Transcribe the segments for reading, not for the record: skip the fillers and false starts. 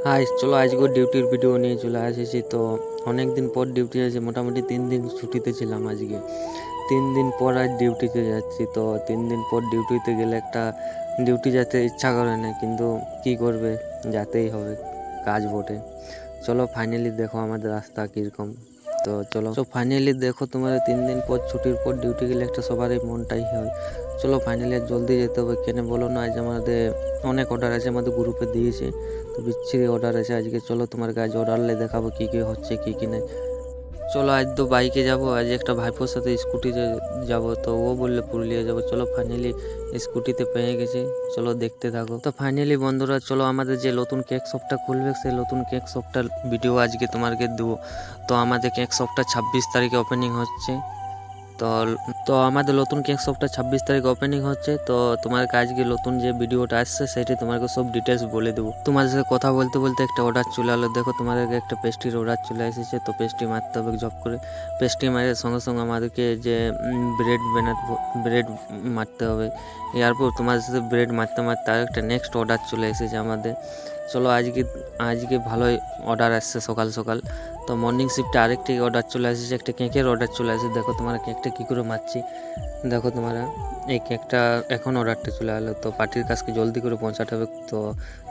High, চলো আজকে ডিউটির ভিডিও নিয়ে চলে এসেছি। তো অনেক দিন পর ডিউটি আছে, মোটামুটি 3 দিন ছুটিতে ছিলাম। আজকে 3 দিন পর আজ ডিউটিতে যাচ্ছি। তো 3 দিন পর ডিউটিতে গেলে একটা ডিউটি যেতে ইচ্ছা করে না, কিন্তু কি করবে, যেতেই হবে, কাজ বটে। চলো ফাইনালি দেখো আমাদের রাস্তা কীরকম। তো চলো ফাইনালি দেখো, তোমার 3 দিন পর ছুটির পর ডিউটি গেলে একটা সবারই মনটাই হয়। চলো ফাইনালি জলদি যেতে হবে, কেন বলো না? আজ আমাদের অনেক অর্ডার আছে, আমাদের গ্রুপে দিয়েছে, তো বিচ্ছিরি অর্ডার আছে আজকে। চলো তোমার কাছে অর্ডারলে দেখাবো কী কী হচ্ছে কী কী নেই। চলো আজ তো বাইকে যাব, আজ একটা ভাইপোর সাথে স্কুটিতে যাব। তো ও বললে পুরুলিয়া যাব। চলো ফাইনালি স্কুটিতে পেয়ে গেছি, চলো দেখতে থাকো। তো ফাইনালি বন্ধুরা, চলো আমাদের যে নতুন কেক শপটা খুলবে, সেই নতুন কেক শপটার ভিডিও আজকে তোমাকে দেবো। তো আমাদের কেক শপটা 26 তারিখে ওপেনিং হচ্ছে। তো তো আমাদের নতুন কেক শপটা 26 তারিখ ওপেনিং হচ্ছে। তো তোমার আজকে নতুন যে ভিডিওটা আসছে সেটি তোমাকে সব ডিটেলস বলে দেবো। তোমাদের সাথে কথা বলতে বলতে একটা অর্ডার চলে এলো। দেখো তোমাদেরকে একটা পেস্ট্রির অর্ডার চলে এসেছে। তো পেস্ট্রি মারতে হবে ঝপ করে। পেস্ট্রি মারার সঙ্গে সঙ্গে আমাদেরকে যে ব্রেড মারতে হবে। এরপর তোমাদের সাথে ব্রেড মারতে মারতে আর একটা নেক্সট অর্ডার চলে এসেছে আমাদের। চলো আজকে ভালোই অর্ডার আসছে সকাল সকাল। তো মর্নিং শিফটে আরেকটি অর্ডার চলে এসেছে, একটা কেকের অর্ডার চলে এসেছে। দেখো তোমরা কেকটা কী করে মারছি, দেখো তোমরা। এই কেকটা এখন অর্ডারটা চলে এলো, তো পার্টির কাছকে জলদি করে পৌঁছাতে হবে। তো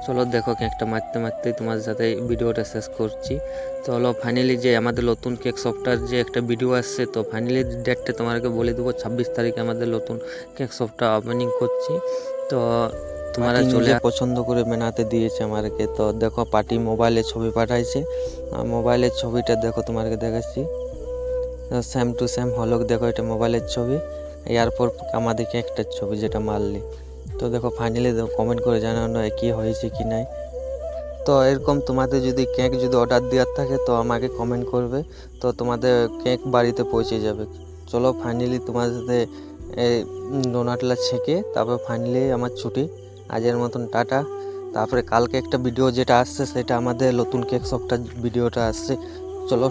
চলো দেখো, কেকটা মারতে মারতে তোমাদের সাথে ভিডিওটা শেষ করছি। তো হলো ফাইনালি যে আমাদের নতুন কেক শপটার যে একটা ভিডিও আসছে, তো ফাইনালি ডেটটা তোমাকে বলে দেবো। 26 তারিখে আমাদের নতুন কেক শপটা ওপেনিং করছি। তো তোমরা চলে পছন্দ করে বানাতে দিয়েছে আমাকে। তো দেখো পার্টি মোবাইলে ছবি পাঠাইছে, মোবাইলের ছবিটা দেখো তোমাকে দেখাচ্ছি। সেম টু সেম হলক, দেখো এটা মোবাইলের ছবি, এরপর আমাদেরকে একটা ছবি যেটা মারলি। তো দেখো ফাইনালি কমেন্ট করে জানানো কি হয়েছে কি নাই। তো এরকম তোমাদের যদি কেক যদি অর্ডার দেওয়ার থাকে তো আমাকে কমেন্ট করবে, তো তোমাদের কেক বাড়িতে পৌঁছে যাবে। চলো ফাইনালি তোমাদের সাথে ডোনাটলা ছেঁকে তারপর ফাইনালি আমার ছুটি। আজের মতন টাটা। তারপরে কালকে একটা ভিডিও যেটা আসছে সেটা আমাদের নতুন কেক শপটার ভিডিওটা আসছে। চলো।